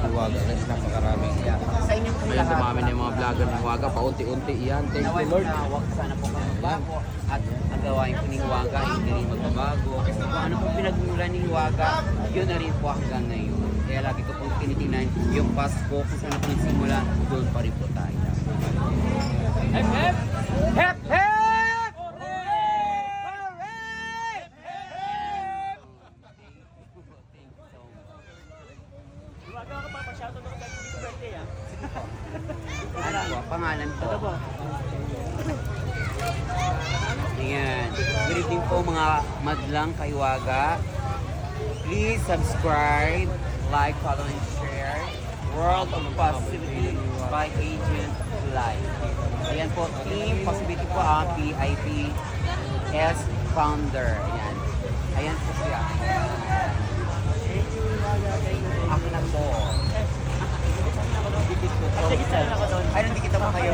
Hiwaga guys, napakaraming iyan. Sa inyo po Ngayon dumami na yung mga vlogger ng Hiwaga, paunti-unti iyan. Thank you Lord. Huwag sana po kayo magbago at ang gawain po ni Hiwaga ay hindi rin magbabago. Kung ano po pinagmulan ni Hiwaga, yun na rin po hanggang ngayon. Kaya lagi ko pong tinitingnan yung Pasko kung saan ako nagsimula, doon pa rin po tayo. Hep, hep! Hep, hep! Hiwaga ka pa, pa-shoutout ako dahil dito birthday ah. Ano po? Pangalan po. Ayan. Good evening po mga madlang kahiwaga. Please subscribe, like, follow, and share. World of Positivity by Agent Life. Ayan po, Team Possibility po ang PIPS founder. Ayan. Ayan po siya. Ako na po. Ay, nandikita mo kayo.